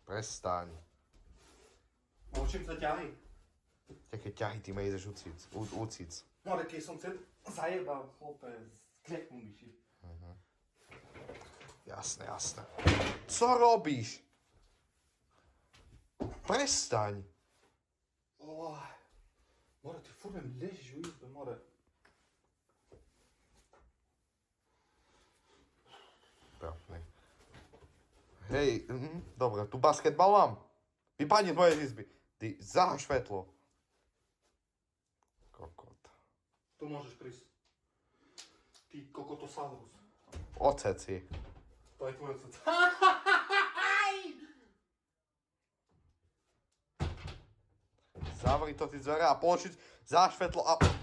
Prestaň. Učím sa ťahy. Jaké ťahy ty ma ideš ucic. More, keď som zajebal, chlope, sklepnú myši. Jasné. Co robíš? Prestaň. More, ty furt ležíš u izbe, more. Trapný. Hej, dobre, tu basketbal mám. Vypadni z mojej izby. Ty zahaš svetlo. Kokot. Tu môžeš prísť. Ty kokotosaurus. Ocec si. To je tvoj otec. Zavri to ty dvere a počuť, zahaš svetlo a...